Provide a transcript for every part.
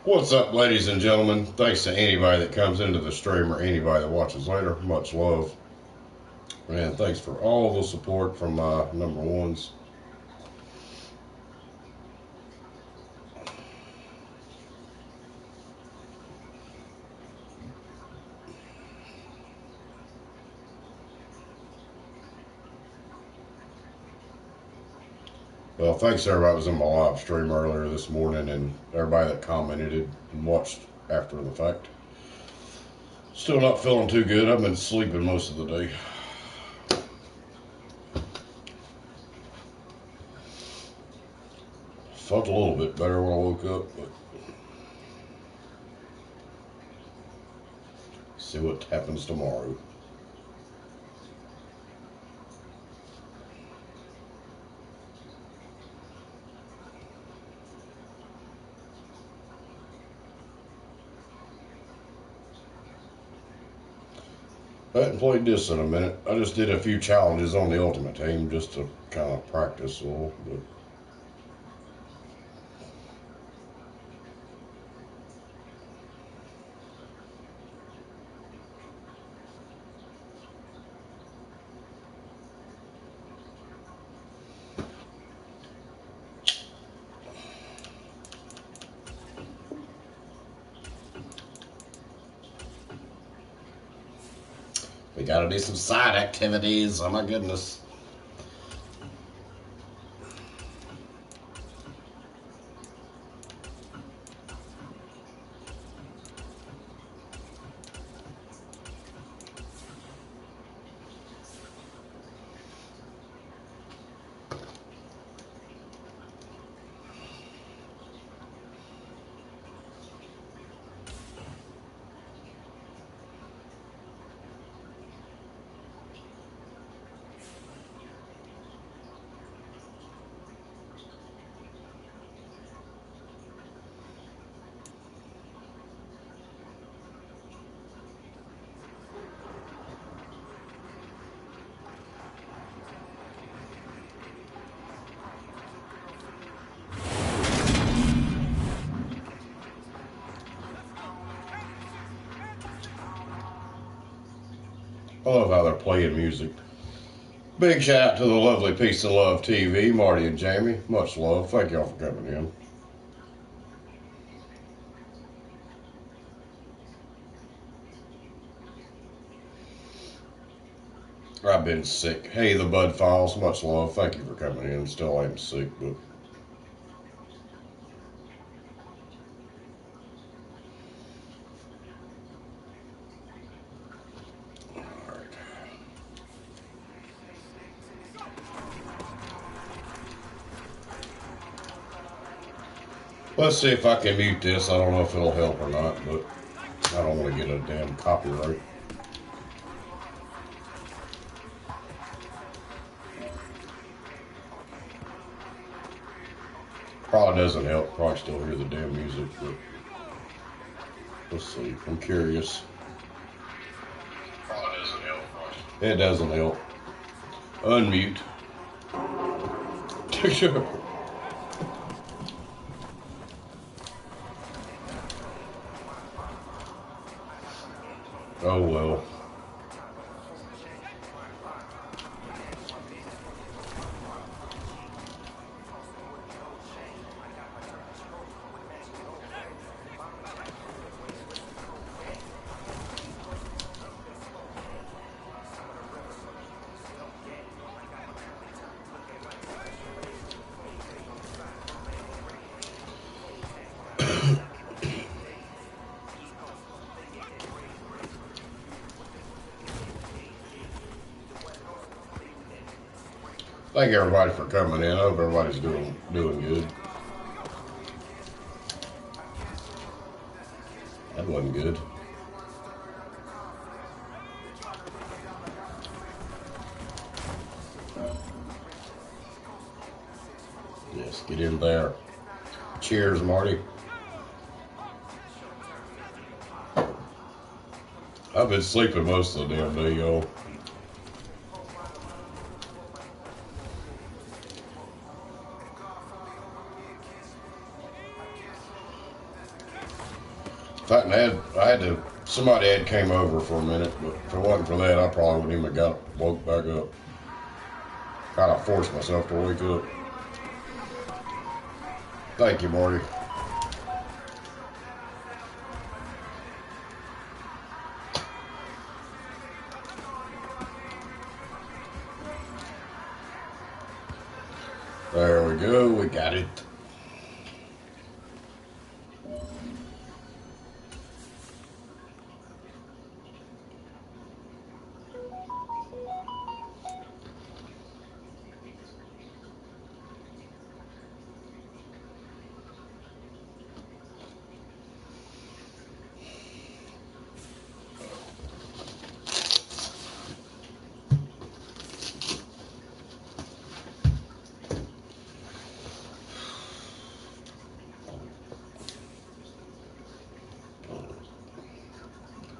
What's up, ladies and gentlemen? Thanks to anybody that comes into the stream or anybody that watches later. Much love. And thanks for all the support from my number ones. Well, thanks to everybody that was in my live stream earlier this morning and everybody that commented it and watched after the fact. Still not feeling too good. I've been sleeping most of the day. Felt a little bit better when I woke up, but see what happens tomorrow. I hadn't played this in a minute. I just did a few challenges on the Ultimate Team just to kind of practice a little bit. We gotta do some side activities. Oh my goodness. I love how they're playing music. Big shout out to the lovely Peace and Love TV, Marty and Jamie. Much love. Thank y'all for coming in. I've been sick. Hey, the Bud Files. Much love. Thank you for coming in. Still am sick, but let's see if I can mute this. I don't know if it'll help or not, but I don't want to get a damn copyright. Probably doesn't help. Probably still hear the damn music, but let's see. I'm curious. Probably doesn't help. It doesn't help. Unmute. Oh well. Thank everybody for coming in. I hope everybody's doing good. That wasn't good. Yes, get in there. Cheers, Marty. I've been sleeping most of the damn day, y'all. fact, somebody had came over for a minute, but if it wasn't for that, I probably wouldn't even got woke back up. Kind of forced myself to wake up. Thank you, Marty. There we go, we got it.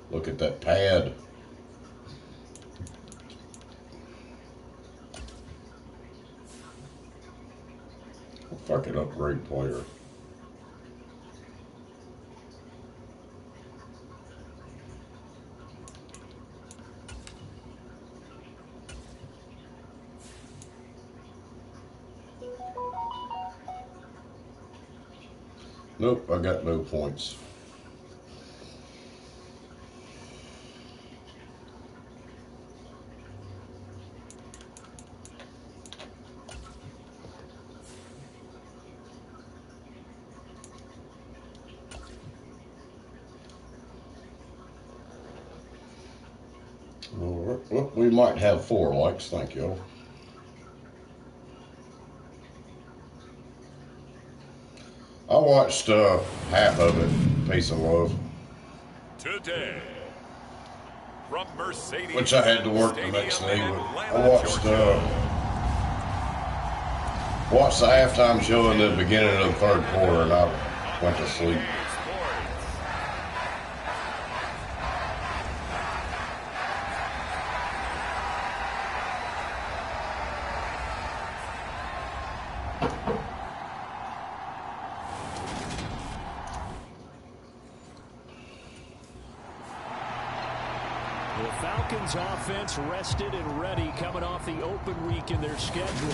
Look at that pad. Fucking upgrade player. Nope, I got no points. Well, we might have 4 likes, thank you. I watched half of it, Peace and Love. Today, from Mercedes, which I had to work the next day, but I watched the halftime show in the beginning of the 3rd quarter, and I went to sleep. The Falcons offense rested and ready coming off the open week in their schedule.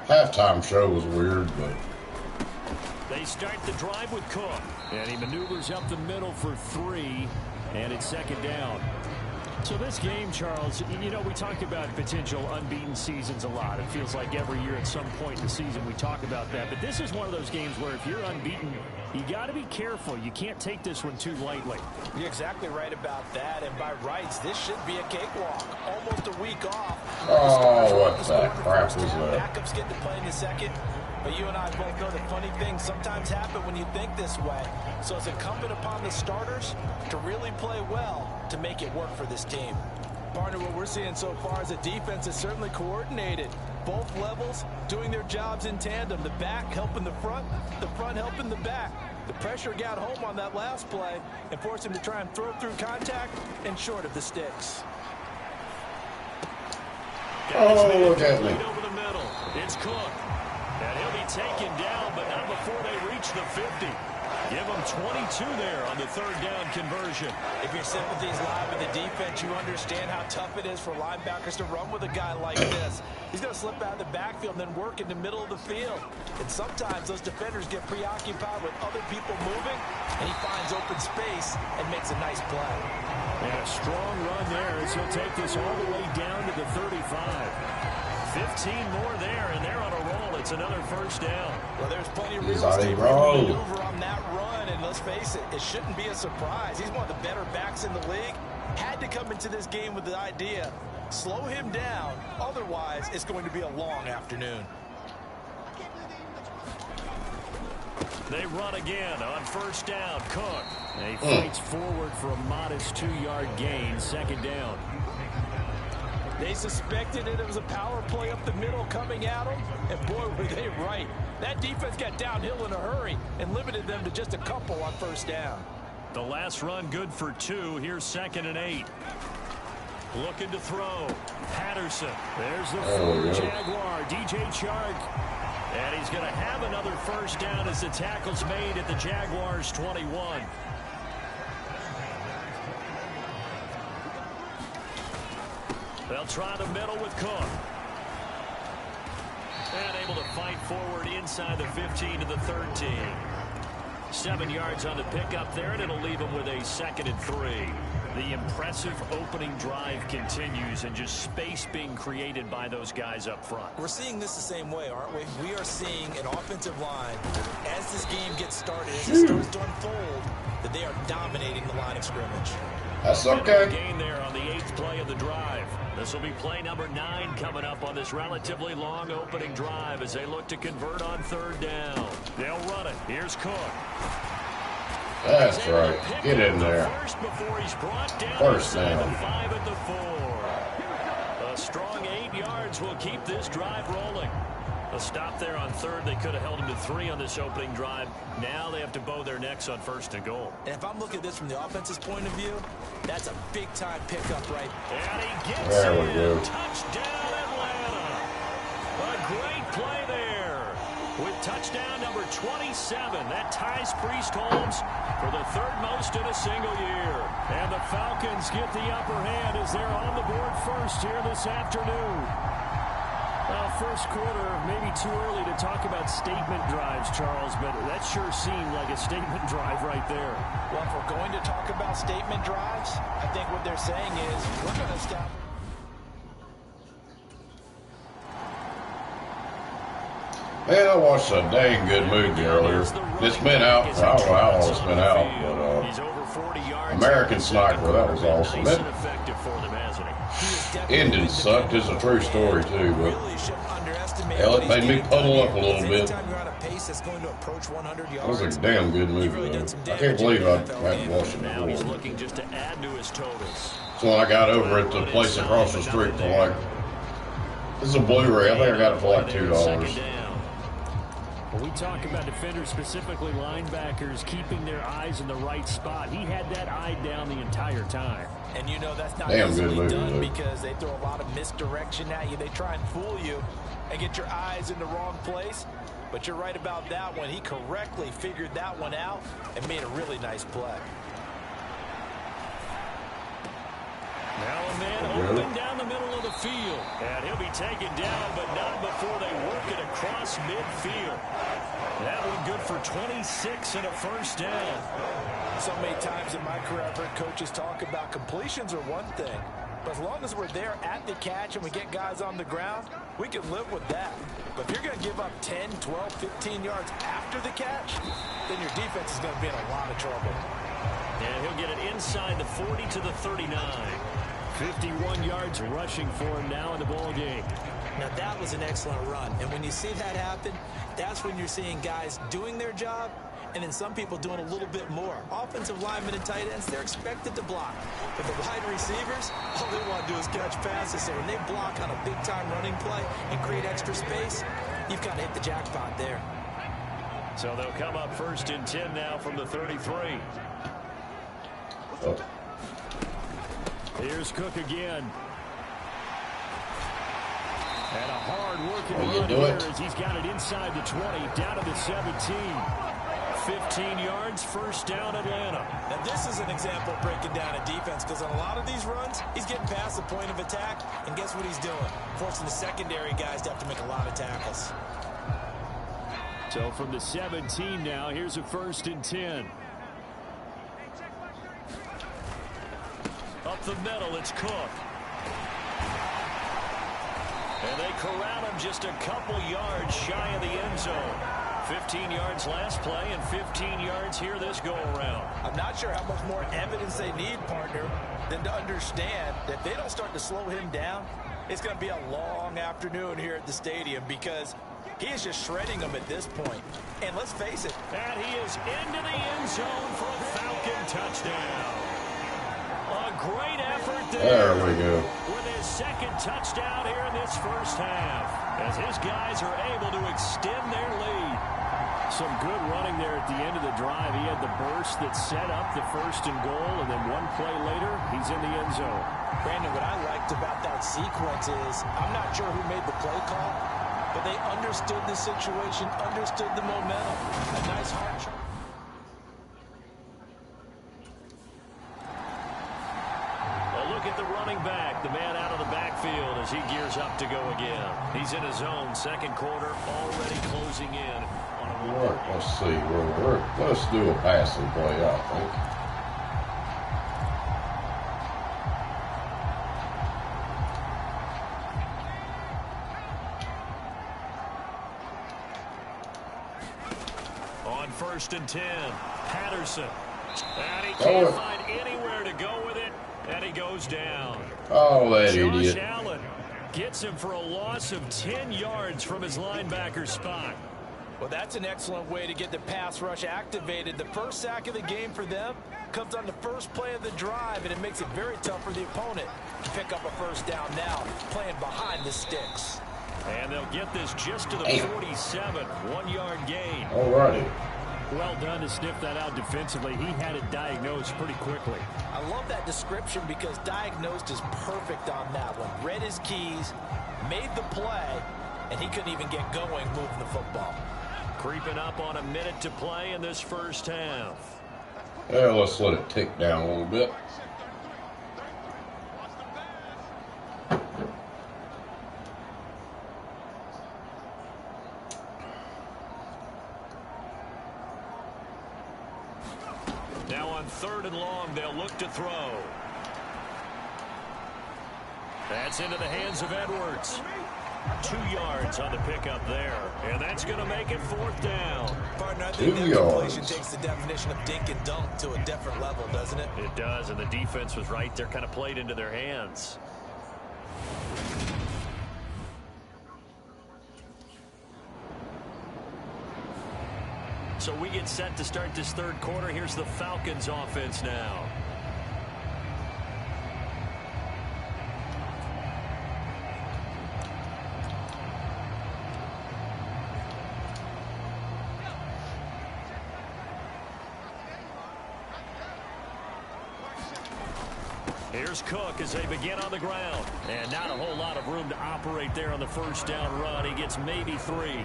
Halftime show was weird, but they start the drive with Cook, and he maneuvers up the middle for 3. And it's 2nd down. So this game, Charles, you know, we talk about potential unbeaten seasons a lot. It feels like every year at some point in the season we talk about that. But this is one of those games where if you're unbeaten, you got to be careful. You can't take this one too lightly. You're exactly right about that. And by rights, this should be a cakewalk. Almost a week off. Oh, what the crap was that? Backups get to play in the 2nd. But you and I both know that funny things sometimes happen when you think this way. So it's incumbent upon the starters to really play well to make it work for this team. Partner, what we're seeing so far is the defense is certainly coordinated. Both levels doing their jobs in tandem. The back helping the front helping the back. The pressure got home on that last play and forced him to try and throw through contact and short of the sticks. Oh, look at me. Over the middle. It's Cook. And he'll be taken down, but not before they reach the 50. Give him 22 there on the 3rd down conversion. If your sympathies lie with the defense, you understand how tough it is for linebackers to run with a guy like this. He's going to slip out of the backfield and then work in the middle of the field. And sometimes those defenders get preoccupied with other people moving, and he finds open space and makes a nice play. And a strong run there as he'll take this all the way down to the 35. 15 more there, and they're on a roll. It's another 1st down. Well, there's plenty of real estate for him to maneuver on that run, and let's face it, it shouldn't be a surprise. He's one of the better backs in the league. Had to come into this game with the idea, slow him down, otherwise it's going to be a long afternoon. They run again on 1st down. Cook. And he fights forward for a modest 2-yard gain. 2nd down. They suspected it was a power play up the middle coming at them, and boy, were they right. That defense got downhill in a hurry and limited them to just a couple on first down. The last run good for 2. Here's 2nd and 8. Looking to throw. Patterson. There's the former Jaguar, DJ Chark. And he's going to have another first down as the tackle's made at the Jaguars' 21. They'll try the middle with Cook. And able to fight forward inside the 15 to the 13. 7 yards on the pickup there, and it'll leave them with a 2nd and 3. The impressive opening drive continues, and just space being created by those guys up front. We're seeing this the same way, aren't we? We are seeing an offensive line, as this game gets started, as it starts to unfold, that they are dominating the line of scrimmage. That's okay. Gain there on the 8th play of the drive. This will be play number 9 coming up on this relatively long opening drive as they look to convert on 3rd down. They'll run it. Here's Cook. That's right. Get in there. First before he's brought down. First down. The 5 at the 4. A strong 8 yards will keep this drive rolling. A stop there on 3rd. They could have held him to 3 on this opening drive. Now they have to bow their necks on 1st and goal. And if I'm looking at this from the offense's point of view, that's a big-time pickup, right? And he gets there we in. go. Touchdown, Atlanta. A great play there. With touchdown number 27. That ties Priest Holmes for the 3rd most in a single year. And the Falcons get the upper hand as they're on the board first here this afternoon. First quarter, maybe too early to talk about statement drives, Charles, but that sure seemed like a statement drive right there. Well, if we're going to talk about statement drives, I think what they're saying is we're going to stop. Man, I watched a dang good movie earlier. It's been out. I don't know how long it's been out, but American Sniper, that was awesome. That ending sucked. It's a true story, too, but hell, it made me puddle up a little bit. It was a damn good movie, though. I can't believe I hadn't watched it before. He's looking just to add to his totals. So when I got over at the place across the street for like, this is a Blu-ray. I think I got it for like $2. When we talk about defenders, specifically linebackers, keeping their eyes in the right spot, he had that eye down the entire time. And you know that's not damn easily good done movie, because they throw a lot of misdirection at you. They try and fool you and get your eyes in the wrong place. But you're right about that one. He correctly figured that one out and made a really nice play. Now a man open down the middle of the field. And he'll be taken down, but not before they work it across midfield. That one good for 26 and a first down. So many times in my career, I've heard coaches talk about completions are one thing. But as long as we're there at the catch and we get guys on the ground, we can live with that. But if you're going to give up 10, 12, 15 yards after the catch, then your defense is going to be in a lot of trouble. And he'll get it inside the 40 to the 39. 51 yards rushing for him now in the ball game. Now that was an excellent run. And when you see that happen, that's when you're seeing guys doing their job and then some people doing a little bit more. Offensive linemen and tight ends, they're expected to block. But the wide receivers, all they want to do is catch passes. So when they block on a big-time running play and create extra space, you've got to hit the jackpot there. So they'll come up 1st and 10 now from the 33. Oh. Here's Cook again. And a hard-working run here as he's got it inside the 20, down to the 17. 15 yards, first down, Atlanta. Now, this is an example of breaking down a defense because on a lot of these runs, he's getting past the point of attack, and guess what he's doing? Forcing the secondary guys to have to make a lot of tackles. So from the 17 now, here's a 1st and 10. Up the middle, it's Cook. And they corral him just a couple yards shy of the end zone. 15 yards last play and 15 yards here this go-around. I'm not sure how much more evidence they need, partner, than to understand that if they don't start to slow him down, it's going to be a long afternoon here at the stadium because he is just shredding them at this point. And let's face it. And he is into the end zone for a Falcon touchdown. A great effort there. There we go. With his second touchdown here in this first half, as his guys are able to extend their lead. Some good running there at the end of the drive. He had the burst that set up the 1st and goal, and then one play later, he's in the end zone. Brandon, what I liked about that sequence is I'm not sure who made the play call, but they understood the situation, understood the momentum. A nice hard shot. Look at the running back, the man out of the backfield as he gears up to go again. He's in his zone, second quarter, already closing in. All right, let's see. Let's do a passing play, I think. On 1st and 10, Patterson. And he can't find anywhere to go with it, and he goes down. Oh, that Josh idiot. Allen gets him for a loss of 10 yards from his linebacker spot. Well, that's an excellent way to get the pass rush activated. The first sack of the game for them comes on the first play of the drive, and it makes it very tough for the opponent to pick up a first down now, playing behind the sticks. And they'll get this just to the 47, 1-yard gain. All righty. Well done to sniff that out defensively. He had it diagnosed pretty quickly. I love that description because diagnosed is perfect on that one. Read his keys, made the play, and he couldn't even get going moving the football. Creeping up on a minute to play in this first half. Yeah, let's let it tick down a little bit. Now on 3rd and long, they'll look to throw. That's into the hands of Edwards. 2 yards on the pickup there. And that's going to make it 4th down. Partner, I think 2 that yards. completion takes the definition of dink and dunk to a different level, doesn't it? It does, and the defense was right there, kind of played into their hands. So we get set to start this 3rd quarter. Here's the Falcons offense now. Here's Cook as they begin on the ground. And not a whole lot of room to operate there on the first down run. He gets maybe 3.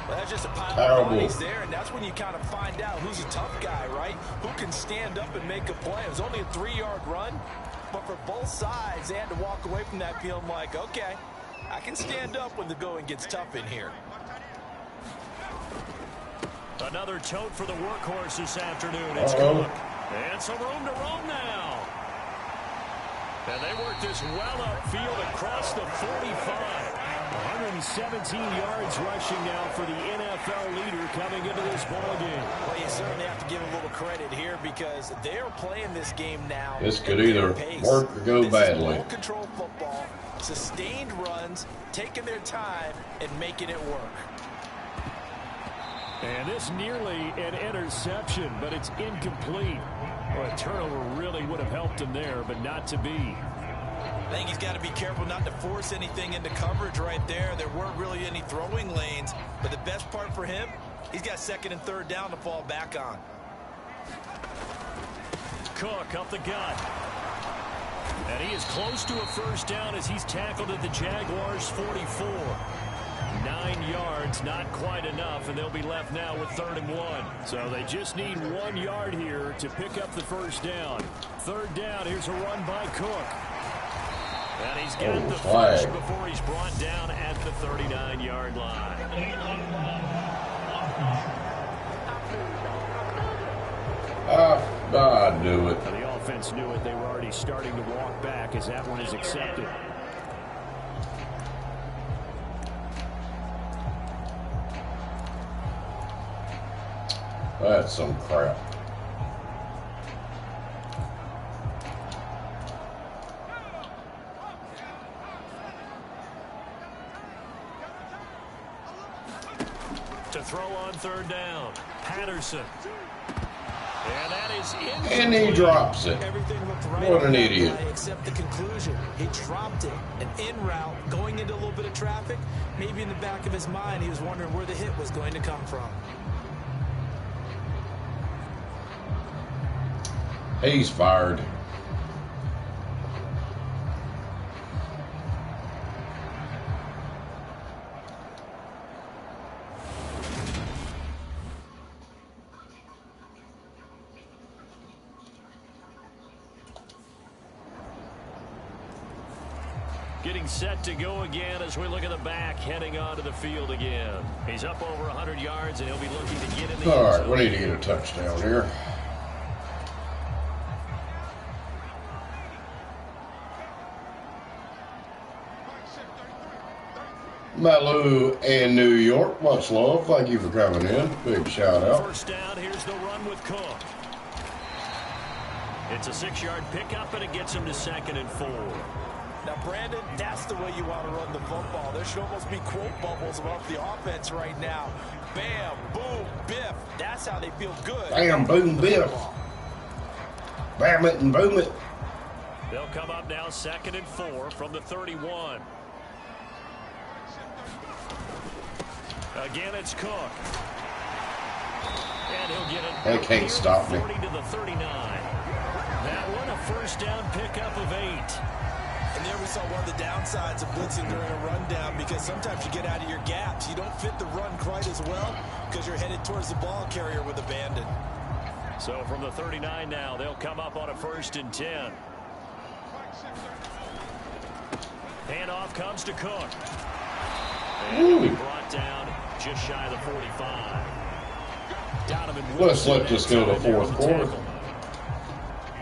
Well, that's just a pile of bodies there, and that's when you kind of find out who's a tough guy, right? Who can stand up and make a play. It was only a 3-yard run, but for both sides, they had to walk away from that feeling like, okay, I can stand up when the going gets tough in here. Another tote for the workhorse this afternoon. It's Cook. And some room to roam now. And they work this well upfield across the 45. 117 yards rushing now for the NFL leader coming into this ballgame. Well, you certainly have to give him a little credit here because they're playing this game now. This could either work or go badly. Ball control football, sustained runs, taking their time, and making it work. And this nearly an interception, but it's incomplete. Well, a turnover really would have helped him there, but not to be. I think he's got to be careful not to force anything into coverage right there. There weren't really any throwing lanes, but the best part for him, he's got 2nd and 3rd down to fall back on. Cook up the gut. And he is close to a first down as he's tackled at the Jaguars' 44. 9 yards, not quite enough, and they'll be left now with 3rd and 1. So they just need 1 yard here to pick up the first down. 3rd down, here's a run by Cook. And he's got the finish before he's brought down at the 39-yard line. I knew it. And the offense knew it. They were already starting to walk back as that one is accepted. That's some crap. To throw on 3rd down, Patterson. And that is And he drops it. Everything looked right What an on that idiot. play except the conclusion. He dropped it. An en route, going into a little bit of traffic. Maybe in the back of his mind, he was wondering where the hit was going to come from. He's fired. Getting set to go again as we look at the back, heading onto the field again. He's up over 100 yards, and he'll be looking to get in the All end right, zone. we need to get a touchdown here. Malu and New York, much love. Thank you for coming in. Big shout out. First down, here's the run with Cook. It's a 6-yard pickup, and it gets him to 2nd and 4. Now, Brandon, that's the way you want to run the football. There should almost be quote bubbles about the offense right now. Bam, boom, biff. That's how they feel good. Bam, boom, biff. Bam it and boom it. They'll come up now 2nd and 4 from the 31. Again, it's Cook. And he'll get it. They can't stop me. 40 to the 39. That one, a first down pickup of 8. And there we saw one of the downsides of blitzing during a rundown, because sometimes you get out of your gaps. You don't fit the run quite as well because you're headed towards the ball carrier with abandon. So from the 39 now, they'll come up on a 1st and 10. Handoff comes to Cook. And he'll be brought down just shy of the 45. Let's let this go to fourth quarter.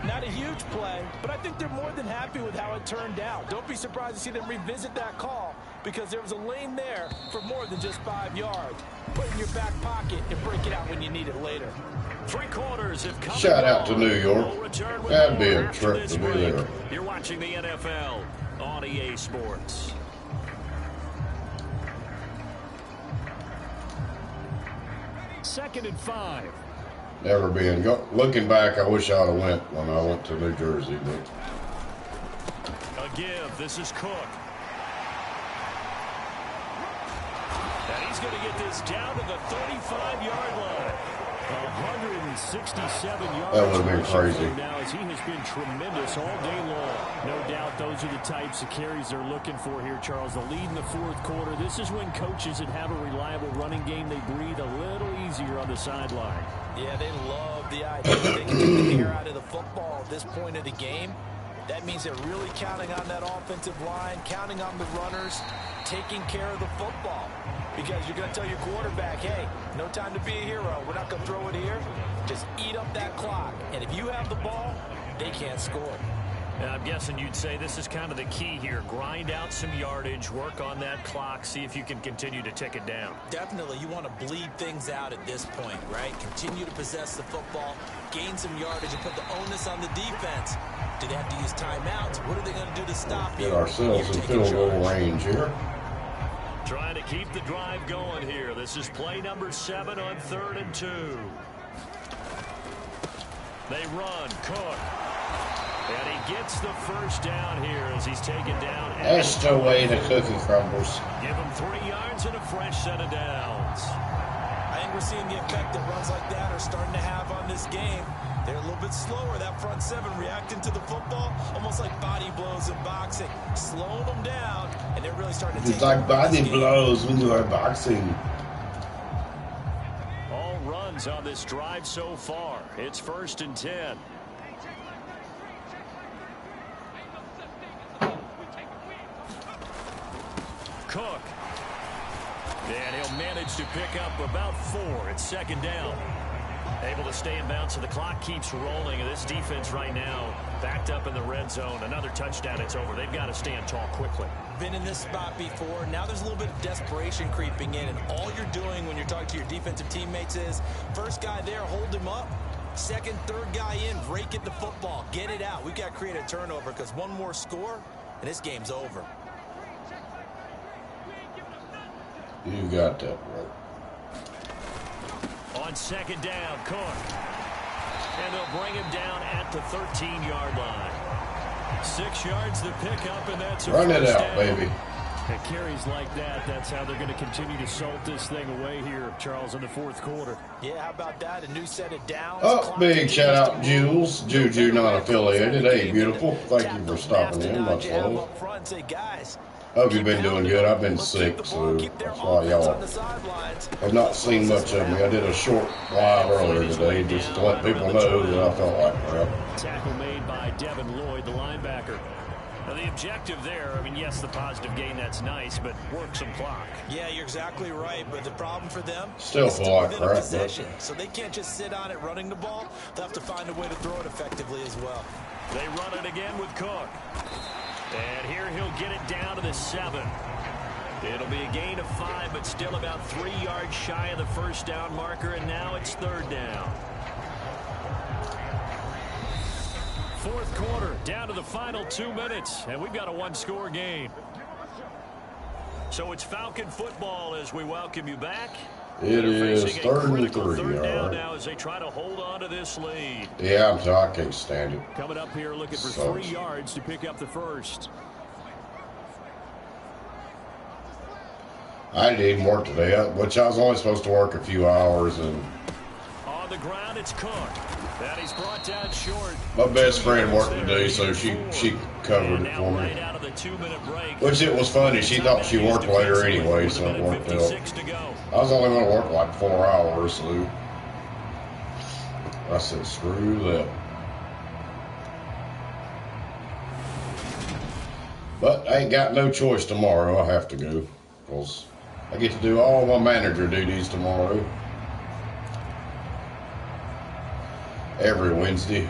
Not a huge play, but I think they're more than happy with how it turned out. Don't be surprised to see them revisit that call, because there was a lane there for more than just 5 yards. Put it in your back pocket and break it out when you need it later. 3 quarters have come. Shout out to New York. We'll return with That'd be more a after trip this to be break. there. You're watching the NFL on EA Sports. Second and 5. Never been. Looking back, I wish I'd have went when I went to New Jersey. But A give. This is Cook. And he's going to get this down to the 35-yard line. 167 yards. That would have been crazy. Now, as he has been tremendous all day long. No doubt those are the types of carries they're looking for here, Charles. The lead in the 4th quarter. This is when coaches that have a reliable running game, they breathe a little easier on the sideline. Yeah, they love the idea that they can take the air out of the football at this point of the game. That means they're really counting on that offensive line, counting on the runners, taking care of the football. Because you're going to tell your quarterback, hey, no time to be a hero. We're not going to throw it here. Just eat up that clock. And if you have the ball, they can't score. And I'm guessing you'd say this is kind of the key here. Grind out some yardage, work on that clock, see if you can continue to tick it down. Definitely, you want to bleed things out at this point, right? Continue to possess the football, gain some yardage, and put the onus on the defense. Do they have to use timeouts? What are they going to do to stop you? get ourselves in field goal range here. Trying to keep the drive going here. This is play number 7 on 3rd and 2. They run. Cook. And he gets the first down here as he's taken down. That's the way the cookie crumbles. Give him 3 yards and a fresh set of downs. I think we're seeing the effect that runs like that are starting to have on this game. They're a little bit slower, that front 7, reacting to the football, almost like body blows in boxing. Slowing them down, and they're really starting to take It's like body blows when you are boxing. All runs on this drive so far. It's 1st and 10. Cook. And he'll manage to pick up about 4. It's 2nd down. Able to stay in bounds, so the clock keeps rolling. And this defense right now backed up in the red zone. Another touchdown, it's over. They've got to stand tall quickly. Been in this spot before. Now there's a little bit of desperation creeping in, and all you're doing when you're talking to your defensive teammates is first guy there, hold him up. Second, third guy in, break it the football. Get it out. We've got to create a turnover, because one more score, and this game's over. You got that right. On 2nd down, Cook. And they'll bring him down at the 13-yard line. 6 yards to pick up, and that's a Run it first out, down. baby. At carries like that, that's how they're going to continue to salt this thing away here, Charles, in the fourth quarter. Yeah, how about that? A new set of downs. Oh, big shout out, Jules. Juju not affiliated. Hey, beautiful. Thank you for stopping in. Much love. Hope you've been doing good. I've been sick, so that's why y'all have not seen much of me. I did a short live earlier today just to let people know that I felt like crap. Tackle made by Devin Lloyd, the linebacker. Now the objective there, I mean, yes, the positive gain, that's nice, but work some clock. Yeah, you're exactly right, but the problem for them Still feel like crap, possession, so they can't just sit on it running the ball. They'll have to find a way to throw it effectively as well. They run it again with Cook. And here he'll get it down to the 7. It'll be a gain of 5, but still about 3 yards shy of the first down marker, and now it's 3rd down. Fourth quarter, down to the final 2 minutes, and we've got a one-score game. So it's Falcon football as we welcome you back. It is 3rd and 3, third down all right. now as they try to hold on to this lead. Yeah, I'm sorry, I can't stand it. Coming up here looking for Sucks. 3 yards to pick up the first. I didn't work today, which I was only supposed to work a few hours, and On the ground, it's Cook. And he's brought down short. my best friend worked today, so she covered it for me. Right out of the 2-minute break. Which it was funny. She thought she worked later anyway, so it worked out. I was only going to work like 4 hours, so I said, screw that. But I ain't got no choice tomorrow. I have to go, because I get to do all my manager duties tomorrow. Every Wednesday.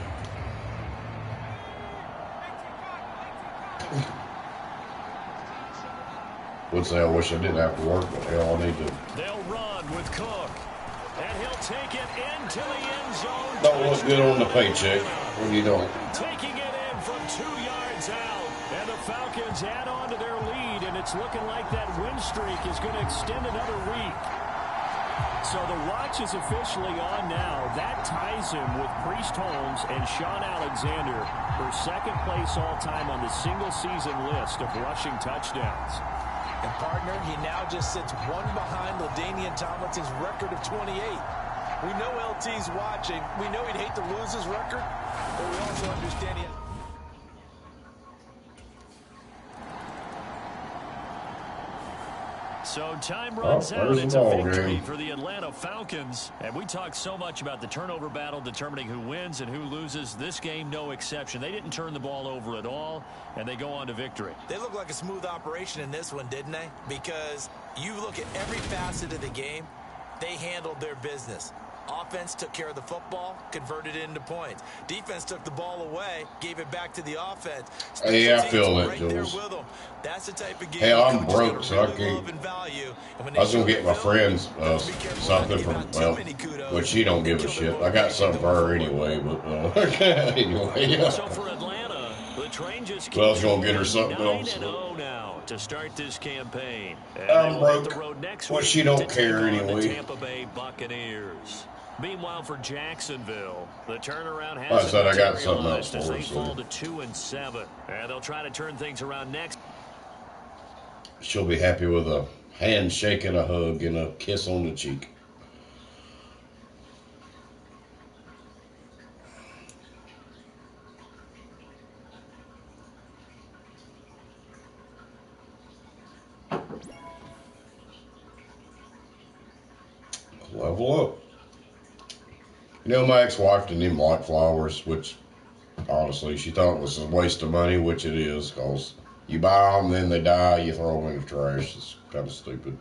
Would say I wish I didn't have to work, but hell, I need to. They'll run with Cook. And he'll take it into the end zone. Don't look good on the paycheck when you don't. Taking it in from 2 yards out. And the Falcons add on to their lead, and it's looking like that win streak is going to extend another week. So the watch is officially on now. That ties him with Priest Holmes and Sean Alexander for second place all-time on the single-season list of rushing touchdowns. And partner, he now just sits one behind LaDainian Tomlinson's record of 28. We know LT's watching. We know he'd hate to lose his record, but we also understand he has... So time runs out. there's It's the a ball victory game. for the Atlanta Falcons. And we talked so much about the turnover battle determining who wins and who loses. This game, no exception. They didn't turn the ball over at all, and they go on to victory. They look like a smooth operation in this one, didn't they? Because you look at every facet of the game, they handled their business. Offense took care of the football, converted it into points. Defense took the ball away, gave it back to the offense. Hey, I feel that, right there Jules. with them. That's the type of game. Hell, I'm coaches broke, gotta so I really can't. love and value. And when I was they going to show get my their friends film, be careful not something to from, give out too well, many kudos. which she don't give a shit. I got something for her anyway, but anyway. So for Atlanta, the train just Well, I was gonna get her something else. 9-0 now to start this campaign. And I'm they will hit broke. the road next Well, week she don't to take care on the anyway. Tampa Bay Buccaneers. Meanwhile, for Jacksonville, the turnaround I hasn't said I got something materialized else as for they her, so. fall to 2-7. And they'll try to turn things around next. She'll be happy with a handshake and a hug and a kiss on the cheek. Level up. You know, my ex-wife didn't even like flowers, which, honestly, she thought it was a waste of money, which it is, because you buy them, then they die, you throw them in the trash. It's kind of stupid.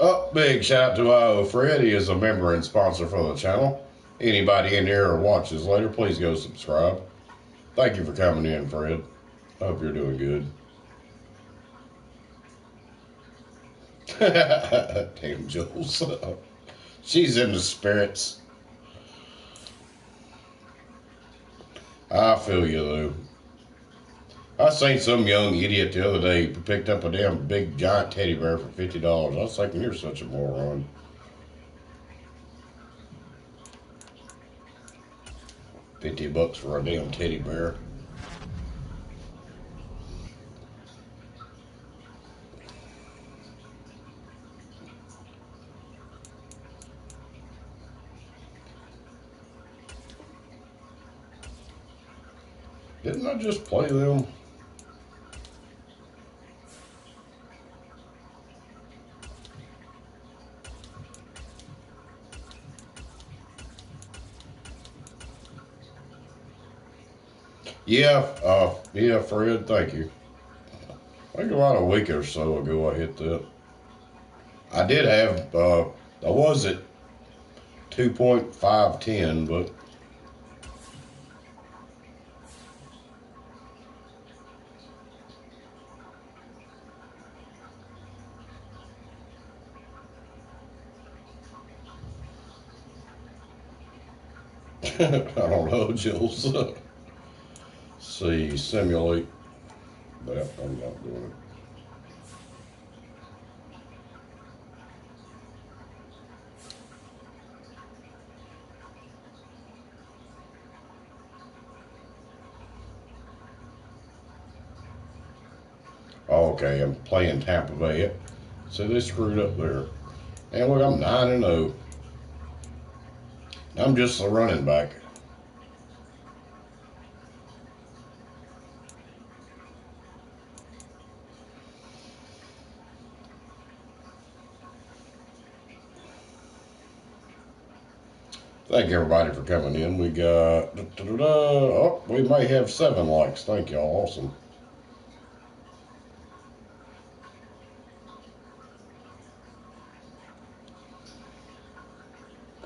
Oh, big shout out to IO Fred. He is a member and sponsor for the channel. Anybody in here or watches later, please go subscribe. Thank you for coming in, Fred. I hope you're doing good. Damn, Jules. She's in the spirits. I feel you, though. I seen some young idiot the other day who picked up a damn big giant teddy bear for $50. I was thinking, you're such a moron. $50 for a damn teddy bear. Didn't I just play them? Yeah, Fred, thank you. I think about a week or so ago I hit that. I did have, I was at 2.510, but I don't know, Jules. See, simulate. That, I'm not doing it. Okay, I'm playing Tampa Bay. So they screwed up there. And look, I'm 9-0. I'm just a running back. Thank everybody for coming in. We got, oh, we may have 7 likes. Thank y'all. Awesome.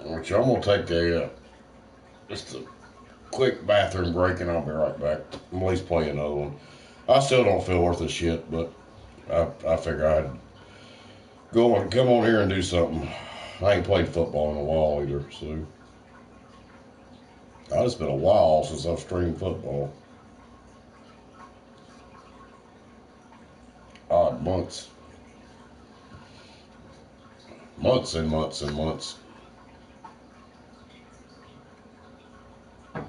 Which I'm going to take just a quick bathroom break and I'll be right back. I'm at least play another one. I still don't feel worth a shit, but I figure I'd go and come on here and do something. I ain't played football in a while either, so. It's been a while since I've streamed football. Odd months. Months and months and months. I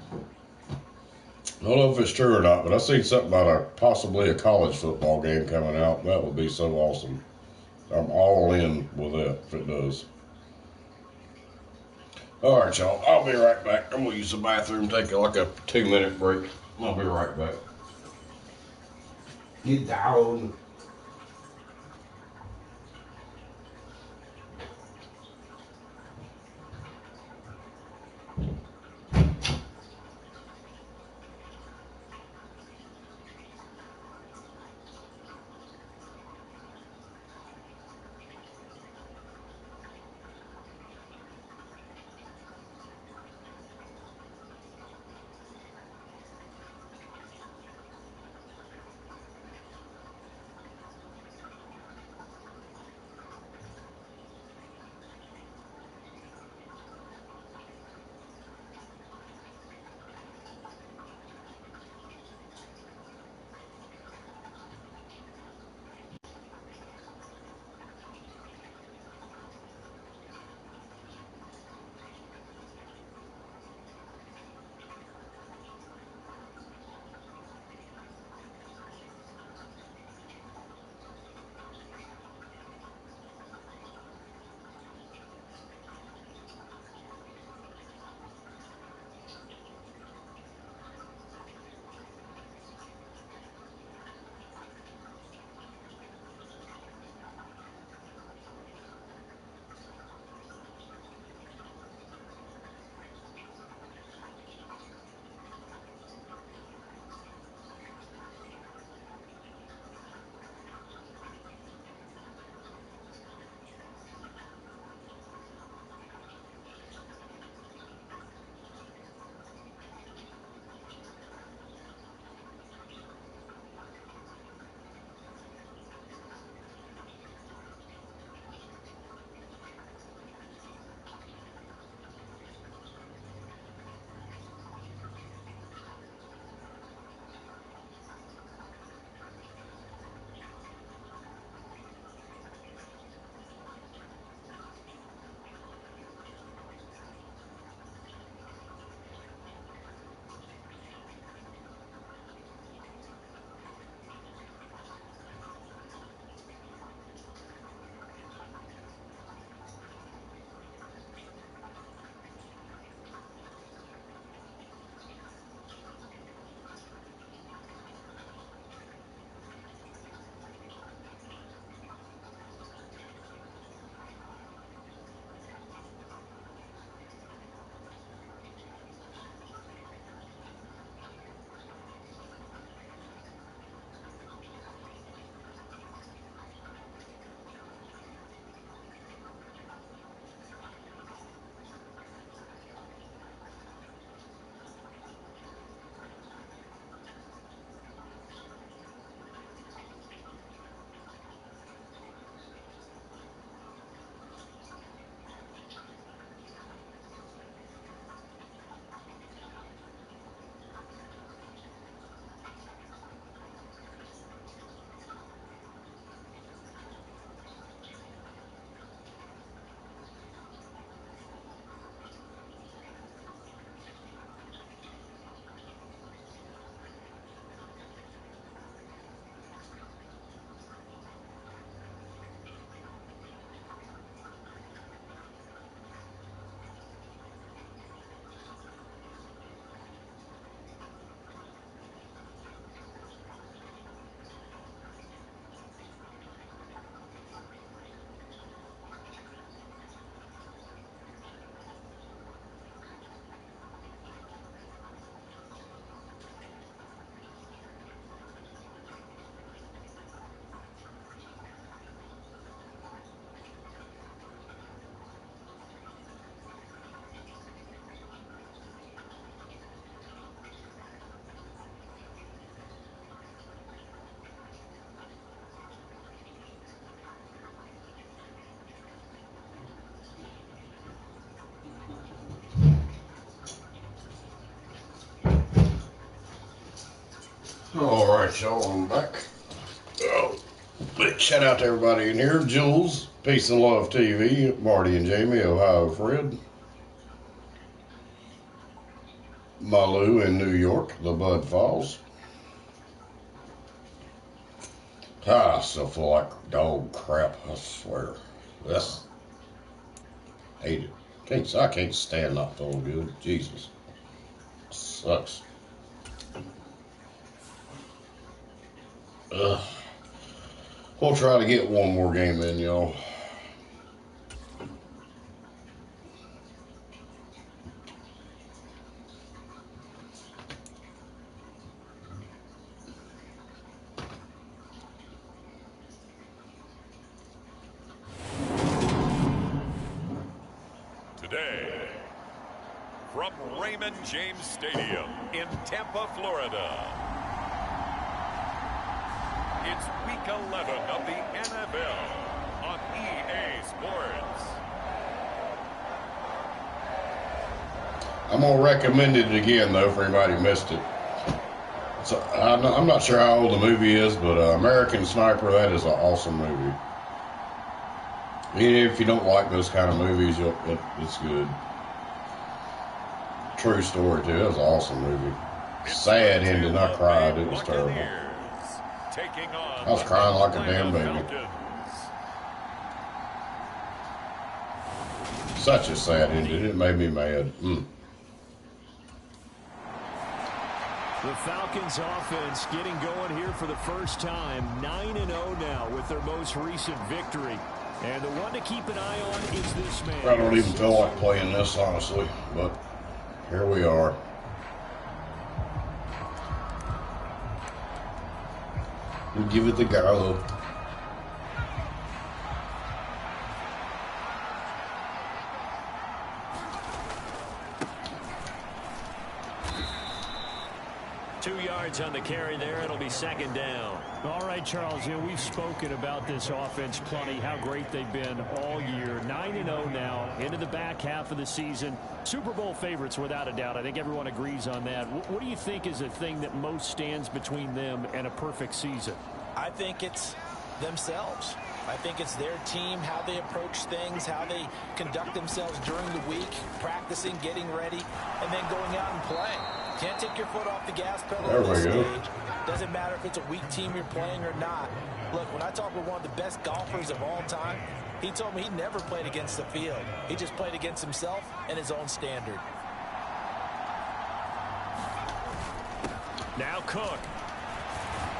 don't know if it's true or not, but I seen something about possibly a college football game coming out. That would be so awesome. I'm all in with that if it does. All right, y'all. I'll be right back. I'm gonna use the bathroom, take like a 2-minute break. I'll be right back. Get down. All right, y'all, I'm back. Oh, big shout out to everybody in here. Jules, Peace and Love TV, Marty and Jamie, Ohio Fred, Malu in New York, the Bud Falls. I still feel like dog crap, I swear. That's hate it. I can't stand not feeling good. Jesus. Sucks. Ugh. We'll try to get one more game in, y'all. Today, from Raymond James Stadium in Tampa, Florida, it's Week 11 of the NFL on EA Sports. I'm going to recommend it again, though, for anybody who missed it. So, I'm not sure how old the movie is, but American Sniper, that is an awesome movie. Even if you don't like those kind of movies, it's good. True story, too. It was an awesome movie. Sad ending. I cried. It was terrible. I was crying like a damn baby. Such a sad ending. It made me mad. The Falcons offense getting going here for the first time. 9-0 now with their most recent victory. And the one to keep an eye on is this man. I don't even feel like playing this, honestly. But here we are. We'll give it the go. On the carry there, it'll be second down. All right, Charles, we've spoken about this offense plenty, how great they've been all year. 9-0 now, into the back half of the season. Super Bowl favorites, without a doubt. I think everyone agrees on that. What do you think is the thing that most stands between them and a perfect season? I think it's themselves. I think it's their team, how they approach things, how they conduct themselves during the week, practicing, getting ready, and then going out and playing. Can't take your foot off the gas pedal at this stage. Doesn't matter if it's a weak team you're playing or not. Look, when I talk with one of the best golfers of all time, he told me he never played against the field. He just played against himself and his own standard. Now Cook.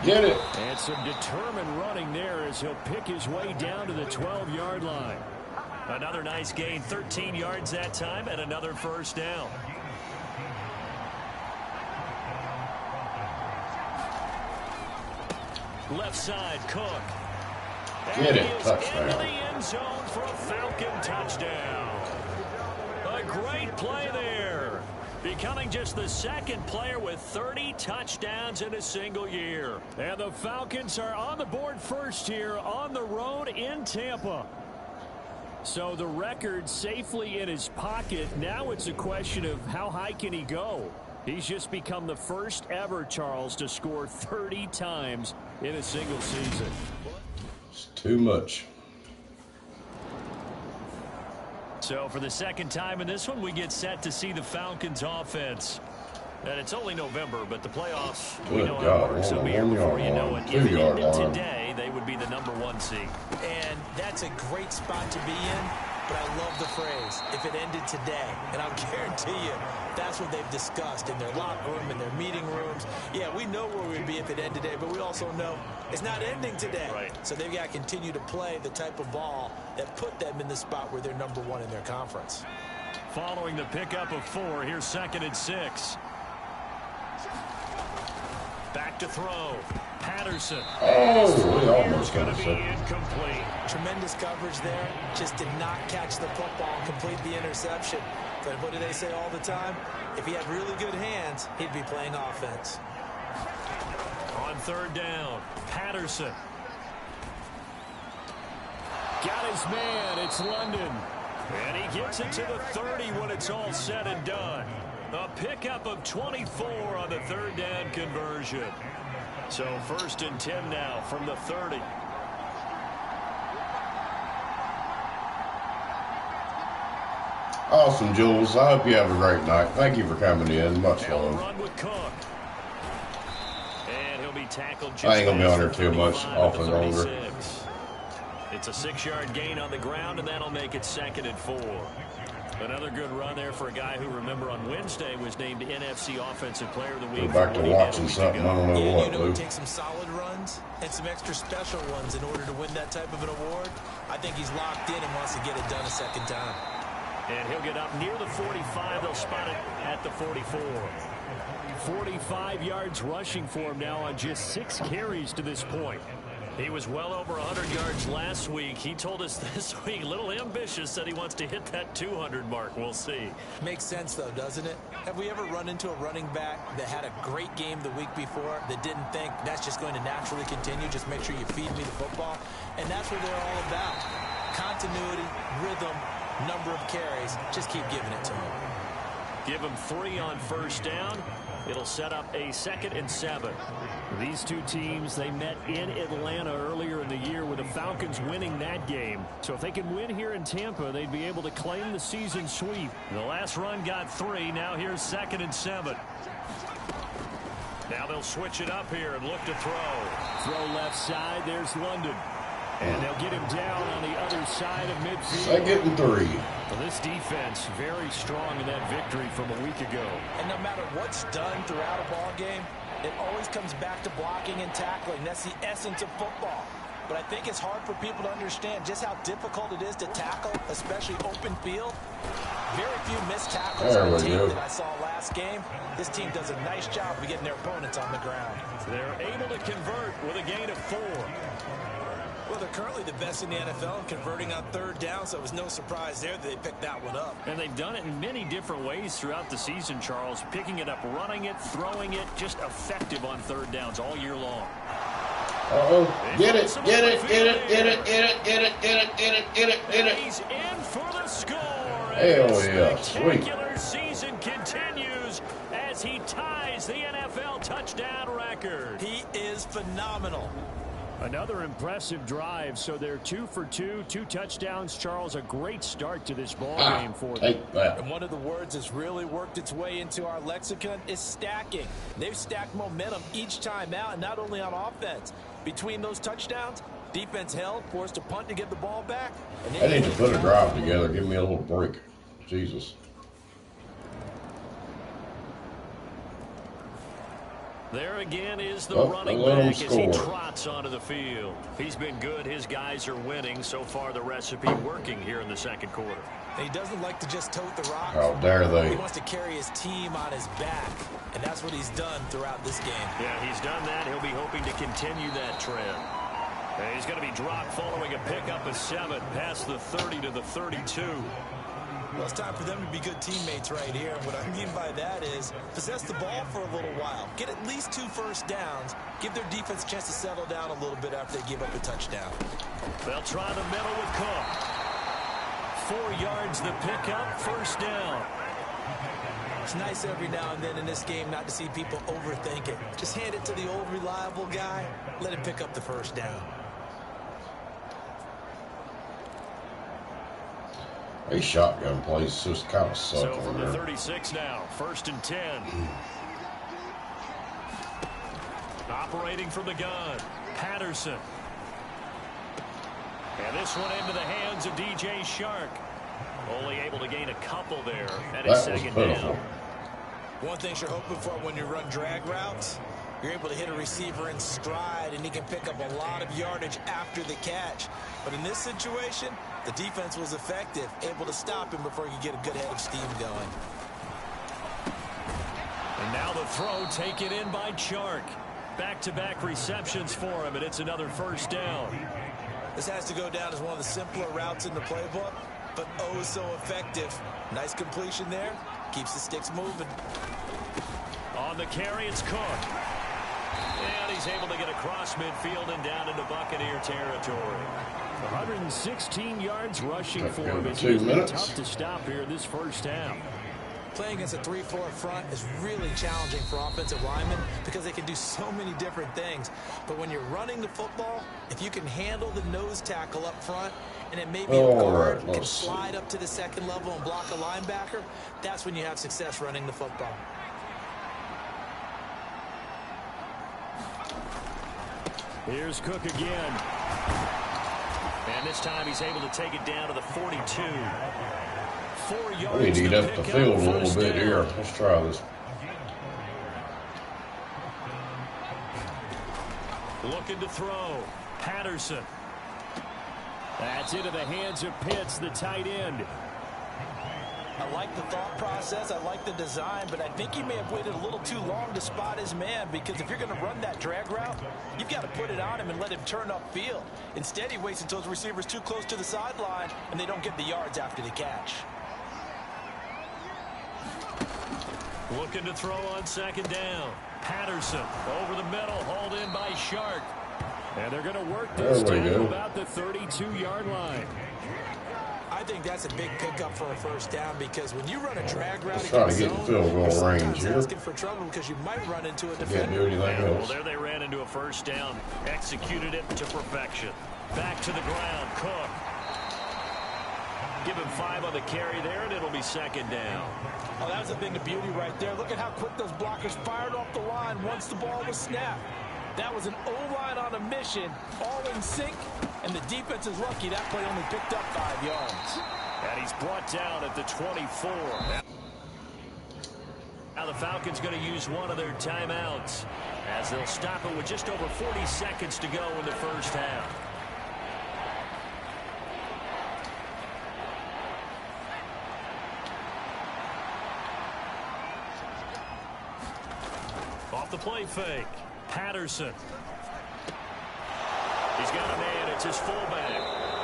Get it. And some determined running there as he'll pick his way down to the 12-yard line. Another nice gain, 13 yards that time, and another first down. Left side, Cook. Get it. Touchdown. Into the end zone for a Falcon touchdown. A great play there. Becoming just the second player with 30 touchdowns in a single year. And the Falcons are on the board first here on the road in Tampa. So the record safely in his pocket. Now it's a question of how high can he go. He's just become the first ever, Charles, to score 30 times in a single season. It's too much. So for the second time in this one, we get set to see the Falcons offense. And it's only November, but the playoffs, we know how it works. So here before you know it, if it ended today, they would be the #1 seed. And that's a great spot to be in, but I love the phrase, if it ended today. And I'll guarantee you, that's what they've discussed in their locker room, in their meeting rooms. Yeah, we know where we'd be if it ended today, but we also know it's not ending today. Right. So they've got to continue to play the type of ball that put them in the spot where they're #1 in their conference. Following the pickup of 4, here's 2nd and 6. Back to throw. Patterson. Oh, we almost got going to it. be incomplete. Tremendous coverage there. Just did not catch the football and complete the interception. But what do they say all the time? If he had really good hands, he'd be playing offense. On 3rd down, Patterson. Got his man. It's London. And he gets it to the 30 when it's all said and done. A pickup of 24 on the third down conversion. So 1st and 10 now from the 30. Awesome, Jules. I hope you have a great night. Thank you for coming in. Much love. Run with Cook. And he'll be tackled just I ain't going to be on here too much, off and longer. It's a 6-yard gain on the ground, and that'll make it 2nd and 4. Another good run there for a guy who, remember, on Wednesday was named NFC Offensive Player of the Week. Go back to watching something. I don't know what, Luke. It takes some solid runs and some extra special ones in order to win that type of an award. I think he's locked in and wants to get it done a second time. And he'll get up near the 45. They'll spot it at the 44. 45 yards rushing for him now on just 6 carries to this point. He was well over 100 yards last week. He told us this week, a little ambitious, said he wants to hit that 200 mark. We'll see. Makes sense, though, doesn't it? Have we ever run into a running back that had a great game the week before that didn't think that's just going to naturally continue? Just make sure you feed me the football. And that's what they're all about. Continuity, rhythm, number of carries. Just keep giving it to him. Give him 3 on 1st down. It'll set up a 2nd and 7. These two teams, they met in Atlanta earlier in the year with the Falcons winning that game. So if they can win here in Tampa, they'd be able to claim the season sweep. The last run got 3. Now here's 2nd and 7. Now they'll switch it up here and look to throw. Throw left side. There's London. And they'll get him down on the other side of midfield. 2nd and 3. Well, this defense very strong in that victory from a week ago. And no matter what's done throughout a ball game, it always comes back to blocking and tackling. That's the essence of football. But I think it's hard for people to understand just how difficult it is to tackle, especially open field. Very few missed tackles on the team that I saw last game. This team does a nice job of getting their opponents on the ground. They're able to convert with a gain of 4. Well, they're currently the best in the NFL in converting on 3rd down, so it was no surprise there that they picked that one up. And they've done it in many different ways throughout the season, Charles. Picking it up, running it, throwing it, just effective on 3rd downs all year long. Uh-oh. Get it, get it, get it, get it, get it, get it, get it, get it, get it, get it. He's in for the score. Hell yeah, sweet. Spectacular season continues as he ties the NFL touchdown record. He is phenomenal. Another impressive drive. So they're 2 for 2, 2 touchdowns. Charles, a great start to this ball game for them. Take that. And one of the words that's really worked its way into our lexicon is stacking. They've stacked momentum each time out, and not only on offense. Between those touchdowns, defense held, forced a punt to get the ball back. And I need to put a drive together. Give me a little break. Jesus. There again is the running back as he trots onto the field. He's been good. His guys are winning. So far, the recipe working here in the 2nd quarter. He doesn't like to just tote the rock. How dare they? He wants to carry his team on his back, and that's what he's done throughout this game. Yeah, he's done that. He'll be hoping to continue that trend. And he's going to be dropped following a pickup of 7 past the 30 to the 32. Well, it's time for them to be good teammates right here. And what I mean by that is possess the ball for a little while. Get at least 2 first downs. Give their defense a chance to settle down a little bit after they give up a touchdown. They'll try the middle with Cook. 4 yards the pickup, 1st down. It's nice every now and then in this game not to see people overthink it. Just hand it to the old reliable guy. Let him pick up the 1st down. A shotgun place just kind of suck. So from the 36 now, 1st and 10. Operating from the gun, Patterson. And this one into the hands of DJ Shark. Only able to gain a couple there at his 2nd down. One thing you're hoping for when you run drag routes, you're able to hit a receiver in stride, and he can pick up a lot of yardage after the catch. But in this situation, the defense was effective, able to stop him before he could get a good head of steam going. And now the throw taken in by Chark. Back-to-back receptions for him, and it's another 1st down. This has to go down as one of the simpler routes in the playbook, but oh so effective. Nice completion there. Keeps the sticks moving. On the carry, it's Cook. And he's able to get across midfield and down into Buccaneer territory. 116 yards rushing for him. It's been tough to stop here this 1st half. Playing against a 3-4 front is really challenging for offensive linemen because they can do so many different things. But when you're running the football, if you can handle the nose tackle up front, and it may be a guard can slide up to the second level and block a linebacker, that's when you have success running the football. Here's Cook again. And this time he's able to take it down to the 42. 4 yards. We need to get up the field a little bit here. Let's try this. Looking to throw. Patterson. That's into the hands of Pitts, the tight end. I like the thought process. I like the design, but I think he may have waited a little too long to spot his man, because if you're going to run that drag route, you've got to put it on him and let him turn upfield. Instead, he waits until his receiver's too close to the sideline, and they don't get the yards after the catch. Looking to throw on second down. Patterson over the middle, hauled in by Shark. And they're going to work this down to about the 32-yard line. I think that's a big pickup for a first down, because when you run a drag route, trying to get in field goal range here. Asking for trouble because you might run into a defender. Can't do anything else. Well, there they ran into a first down, executed it to perfection. Back to the ground, Cook. Give him 5 on the carry there, and it'll be second down. Oh, that was a thing of beauty right there. Look at how quick those blockers fired off the line once the ball was snapped. That was an O-line on a mission, all in sync, and the defense is lucky that play only picked up 5 yards. And he's brought down at the 24. Now the Falcons going to use one of their timeouts, as they'll stop it with just over 40 seconds to go in the first half. Off the play fake. Patterson. He's got a man. It's his fullback.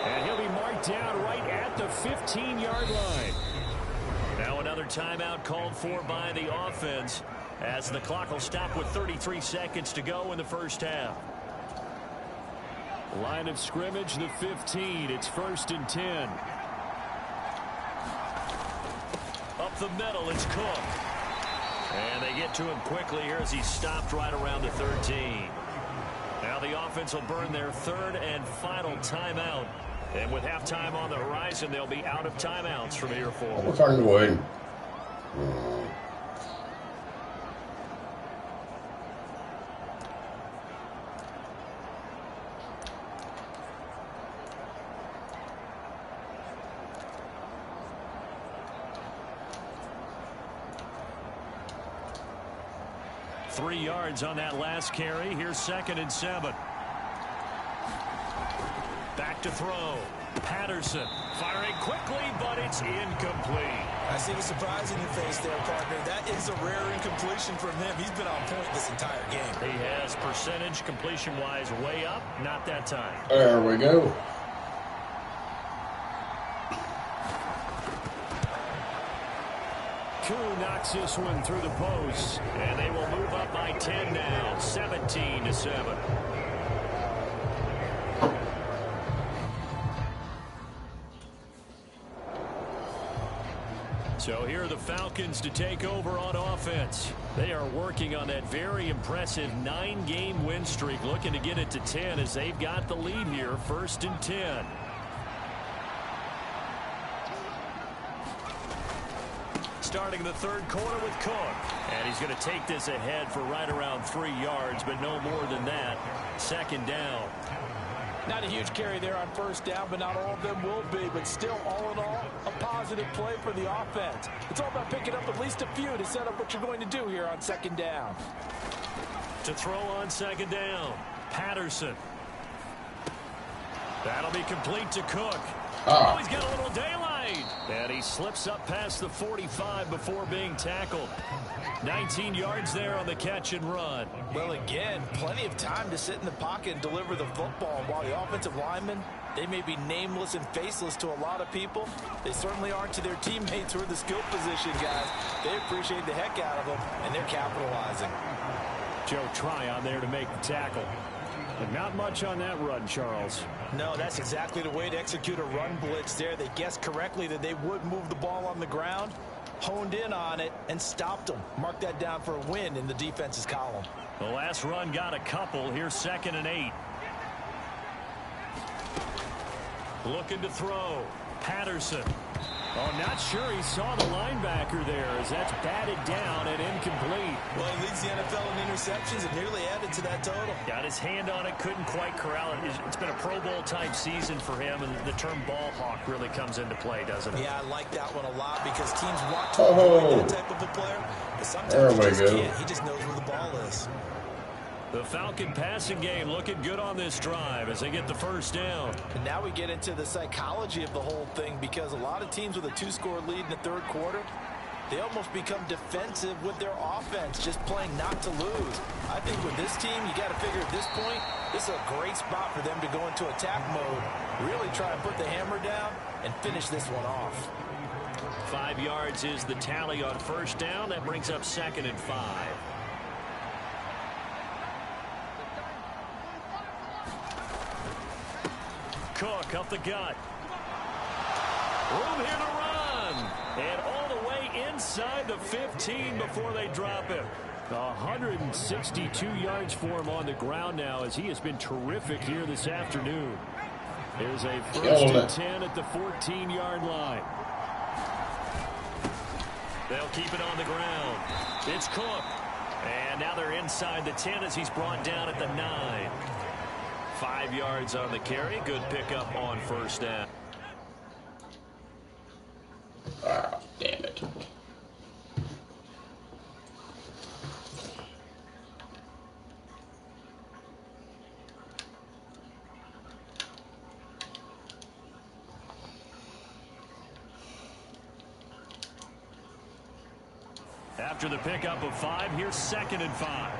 And he'll be marked down right at the 15-yard line. Now another timeout called for by the offense, as the clock will stop with 33 seconds to go in the first half. Line of scrimmage, the 15. It's 1st and 10. Up the middle, it's Cook. And they get to him quickly here as he's stopped right around the 13. Now the offense will burn their 3rd and final timeout. And with halftime on the horizon, they'll be out of timeouts from here forward. We're trying to win. 3 yards on that last carry. Here's 2nd and 7. Back to throw. Patterson firing quickly, but it's incomplete. I see the surprise in your face there, partner. That is a rare incompletion from him. He's been on point this entire game. He has percentage completion-wise way up. Not that time. There we go. Koo knocks this one through the post, and they will move up by 10 now, 17-7. So here are the Falcons to take over on offense. They are working on that very impressive 9-game win streak, looking to get it to 10 as they've got the lead here, 1st and 10. Starting the 3rd quarter with Cook. And he's going to take this ahead for right around 3 yards, but no more than that. 2nd down. Not a huge carry there on 1st down, but not all of them will be. But still, all in all, a positive play for the offense. It's all about picking up at least a few to set up what you're going to do here on 2nd down. To throw on 2nd down, Patterson. That'll be complete to Cook. Oh, he's got a little daylight. And he slips up past the 45 before being tackled. 19 yards there on the catch and run. Well, again, plenty of time to sit in the pocket and deliver the football. While the offensive linemen, they may be nameless and faceless to a lot of people, they certainly aren't to their teammates who are the skill position guys. They appreciate the heck out of them, and they're capitalizing. Joe Tryon there to make the tackle. But not much on that run, Charles. No, that's exactly the way to execute a run blitz there. They guessed correctly that they would move the ball on the ground, honed in on it and stopped them. Mark that down for a win in the defense's column. The last run got a couple. Here's 2nd and 8. Looking to throw. Patterson. Oh, not sure he saw the linebacker there as that's batted down and incomplete. Well, he leads the NFL in interceptions and nearly added to that total. Got his hand on it, couldn't quite corral it. It's been a Pro Bowl type season for him, and the term ball hawk really comes into play, doesn't it? Yeah, I like that one a lot because teams want to avoid that type of a player, but sometimes he just can't. He just knows where the ball is. The Falcon passing game looking good on this drive as they get the first down. And now we get into the psychology of the whole thing because a lot of teams with a 2-score lead in the third quarter, they almost become defensive with their offense, just playing not to lose. I think with this team, you got to figure at this point, this is a great spot for them to go into attack mode, really try and put the hammer down and finish this one off. 5 yards is the tally on first down. That brings up 2nd and 5. Cook up the gut. Room here to run. And all the way inside the 15 before they drop him. 162 yards for him on the ground now as he has been terrific here this afternoon. There's a 1st and 10 at the 14-yard line. They'll keep it on the ground. It's Cook. And now they're inside the 10 as he's brought down at the 9. 5 yards on the carry. Good pickup on first down. Ah, damn it. After the pickup of 5, here's 2nd and 5.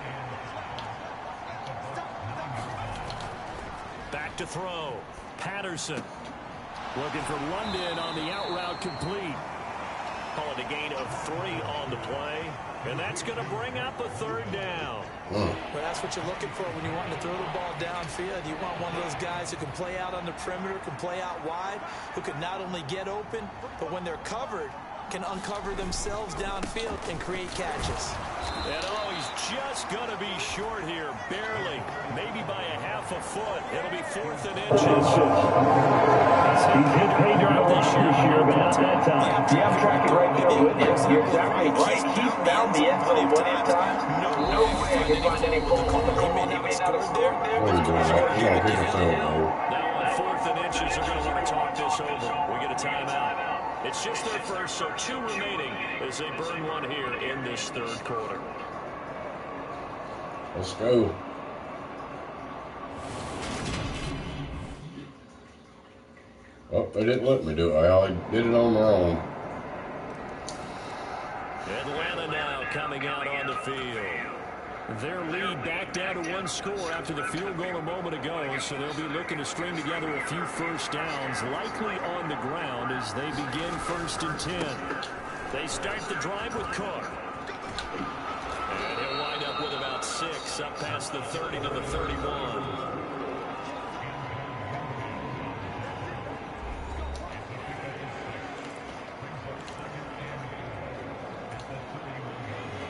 Back to throw. Patterson. Looking for London on the out route complete. Call it a gain of 3 on the play. And that's going to bring up a 3rd down. Well, that's what you're looking for when you want to throw the ball downfield. You want one of those guys who can play out on the perimeter, can play out wide, who can not only get open, but when they're covered, can uncover themselves downfield and create catches. And oh, he's just going to be short here, barely, maybe by a half a foot. It'll be 4th and inches. He's hit pay drive this year, but not that time. Yeah, I'm tracking right there with you. You're exactly right. He's found the end zone plenty of times. No way I can find any holes on the ball. He may not have scored there. What are you doing? You gotta kick us over. Now on 4th and inches, they're going to want to talk this over. We get a timeout. It's just their first, so 2 remaining as they burn one here in this 3rd quarter. Let's go. Oh, they didn't let me do it. I did it on my own. Atlanta now coming out on the field. Their lead back down to 1 score after the field goal a moment ago, so they'll be looking to string together a few first downs, likely on the ground as they begin 1st and 10. They start the drive with Cook. And he'll wind up with about 6 up past the 30 to the 31.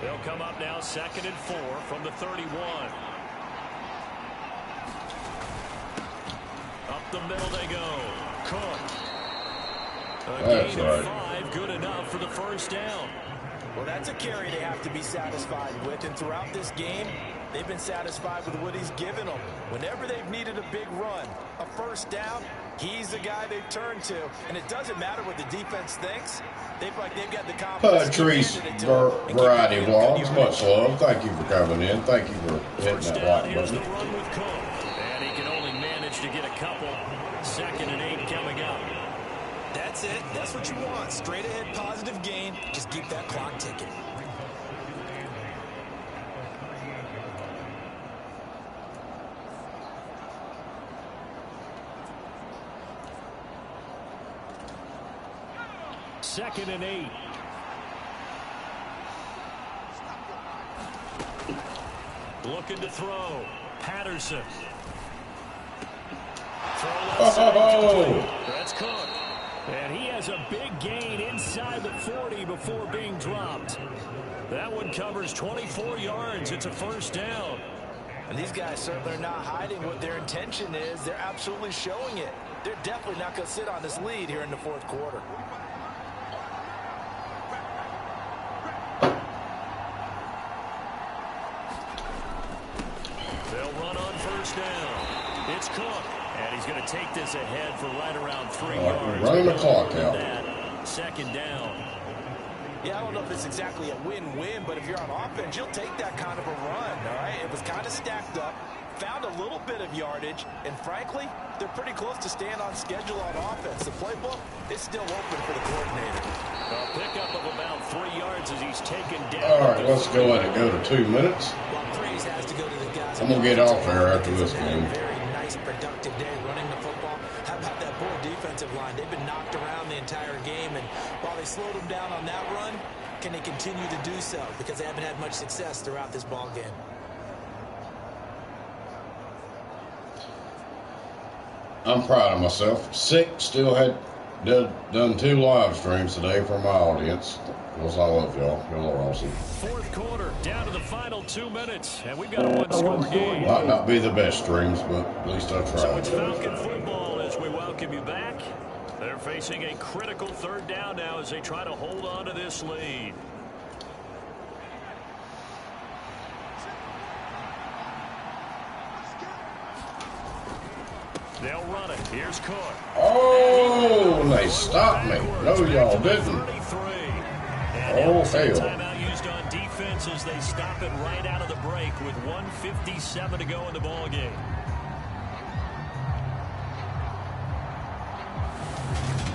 They'll come up now 2nd and 4 from the 31. Up the middle they go. Cook. A gain of 5, good enough for the first down. Well, that's a carry they have to be satisfied with, and throughout this game, they've been satisfied with what he's given them. Whenever they've needed a big run, a first down, he's the guy they've turned to, and it doesn't matter what the defense thinks. They've got the confidence. Patrice Variety Vlogs, much love. Thank you for coming in. Thank you for hitting that like Here's button. the run with Cook, and he can only manage to get a couple. 2nd and 8 coming up. That's it. That's what you want. Straight ahead, positive gain. Just keep that clock ticking. Second and 8. Looking to throw. Patterson. Throw left side. That's Cook. And he has has a big gain inside the 40 before being dropped. That one covers 24 yards. It's a first down. And these guys certainly are not hiding what their intention is. They're absolutely showing it. They're definitely not going to sit on this lead here in the fourth quarter. They'll run on first down. It's Cook. And he's going to take this ahead for right around 3 yards. Running the clock out. Second down. Yeah, I don't know if it's exactly a win-win, but if you're on offense, you'll take that kind of a run, all right? It was kind of stacked up, found a little bit of yardage, and frankly, they're pretty close to staying on schedule on offense. The playbook is still open for the coordinator. A pickup of about 3 yards as he's taken down. All right, let's go ahead and go to 2 minutes. Well, praise has to go to the guys. I'm going to get off there after this game. Very nice, productive day running the football. How about that poor defensive line? They've been knocked around the entire game, and while they slowed them down on that run, can they continue to do so? Because they haven't had much success throughout this ball game. I'm proud of myself. Still had done 2 live streams today for my audience. Because I love y'all. Y'all are awesome. Fourth quarter, down to the final 2 minutes, and we've got a one-score game. Might not be the best streams, but at least I tried. So it's Falcon football as we welcome you back. They're facing a critical third down now as they try to hold on to this lead. They'll run it. Here's Cook. Oh, and they stopped me. No, y'all didn't. Oh, hell. Timeout used on defense as they stop it right out of the break with 1:57 to go in the ball game.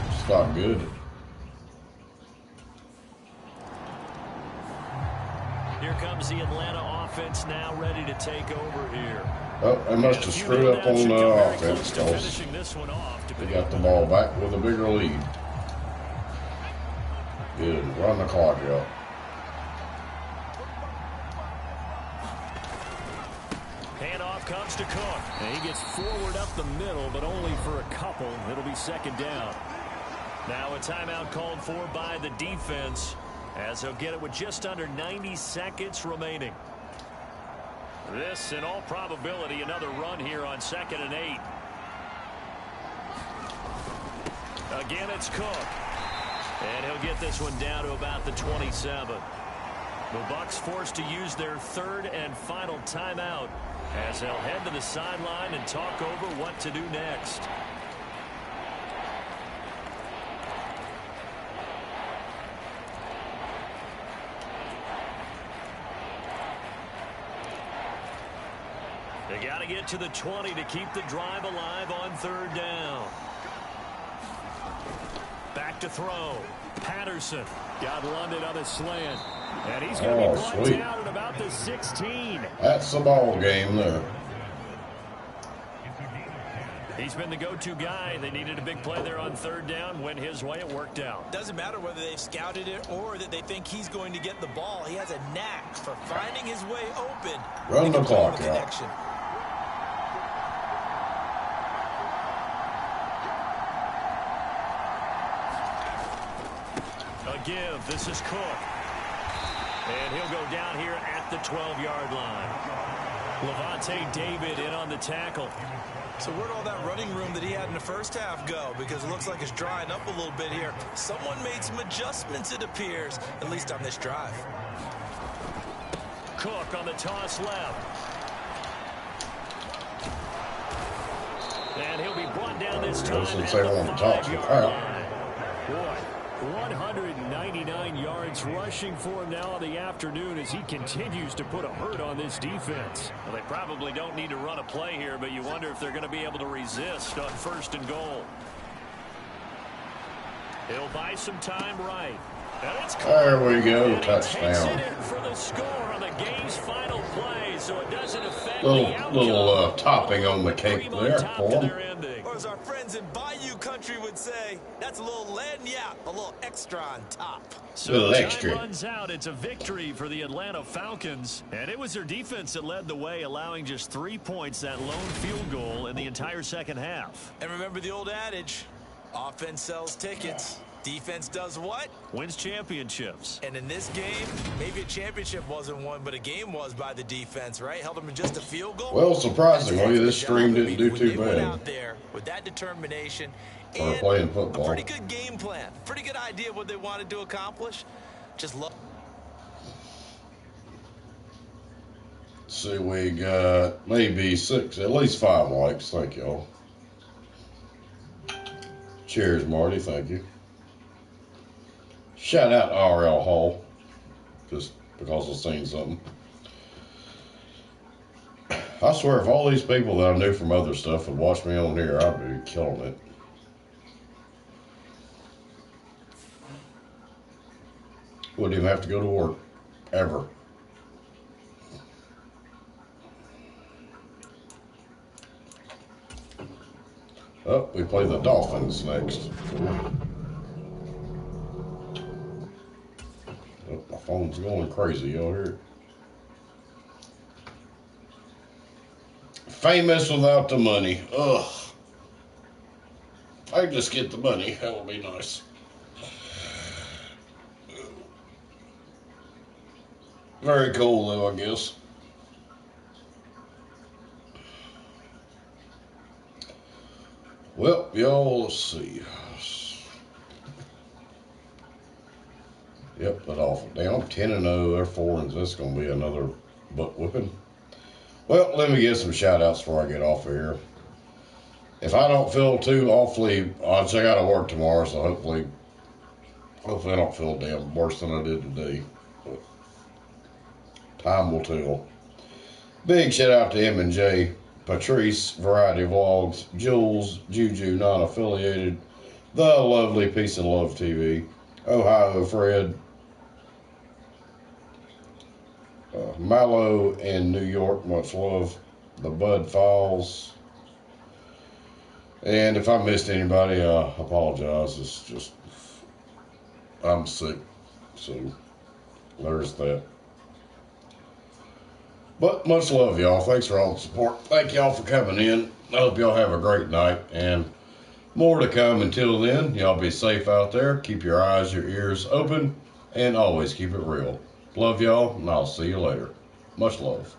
It's not good. Here comes the Atlanta offense now ready to take over here. Oh, they must have screwed up on the offense, because they got the ball back with a bigger lead. Good. Run the clock out. Handoff comes to Cook. And he gets forward up the middle, but only for a couple. It'll be second down. Now a timeout called for by the defense, as he'll get it with just under 90 seconds remaining. This, in all probability, another run here on 2nd and 8. Again, it's Cook. And he'll get this one down to about the 27. The Bucs forced to use their 3rd and final timeout as they'll head to the sideline and talk over what to do next. They got to get to the 20 to keep the drive alive on 3rd down. Back to throw. Patterson got London on a slant. And he's going to be brought down at about the 16. That's the ball game there. He's been the go-to guy. They needed a big play there on 3rd down. Went his way. It worked out. Doesn't matter whether they've scouted it or that they think he's going to get the ball. He has a knack for finding his way open. Run the clock out. Give. This is Cook. And he'll go down here at the 12-yard line. Levante David in on the tackle. So where'd all that running room that he had in the first half go? Because it looks like it's drying up a little bit here. Someone made some adjustments, it appears, at least on this drive. Cook on the toss left. And he'll be brought down this time at the 5-yard line. Boy, 199 yards rushing for him now on the afternoon as he continues to put a hurt on this defense. Well, they probably don't need to run a play here, but you wonder if they're going to be able to resist on 1st and goal. He'll buy some time right. There we go, touchdown. For the score on the game's final play, so it doesn't affect little topping on the cake there for them. Or as our friends in Bayou country would say, that's a little lagniappe, a little extra on top. So little extra. Runs out. It's a victory for the Atlanta Falcons, and it was their defense that led the way, allowing just 3 points, that lone field goal in the entire second half. And remember the old adage, offense sells tickets. Defense does what? Wins championships. And in this game, maybe a championship wasn't won, but a game was by the defense, right? Held them in just a field goal. Well, surprisingly, this stream didn't do too Went bad. out there with that determination For playing football. a pretty good game plan, pretty good idea of what they wanted to accomplish. Just love. See, we got maybe 6, at least 5 likes. Thank y'all. Cheers, Marty. Thank you. Shout out to RL Hall, just because I've seen something. I swear, if all these people that I knew from other stuff would watch me on here, I'd be killing it. Wouldn't even have to go to work, ever. Oh, we play the Dolphins next. Oh, my phone's going crazy, y'all hear it? Famous without the money. Ugh. I just get the money. That would be nice. Very cool, though, I guess. Well, y'all, let's see. Yep, but off. Damn, I'm 10-0. They're 4, and this is going to be another butt whipping. Well, let me get some shout-outs before I get off of here. If I don't feel too awfully, I got to work tomorrow, so hopefully I don't feel damn worse than I did today. But time will tell. Big shout-out to M&J. Patrice, Variety Vlogs, Jules, Juju, non-affiliated, The Lovely Peace and Love TV, Ohio Fred, Mallow in New York, much love, The Bud Files, and if I missed anybody, I apologize. It's just, I'm sick, so there's that. But much love, y'all. Thanks for all the support. Thank y'all for coming in. I hope y'all have a great night, and more to come. Until then, y'all be safe out there. Keep your eyes, your ears open, and always keep it real. Love y'all, and I'll see you later. Much love.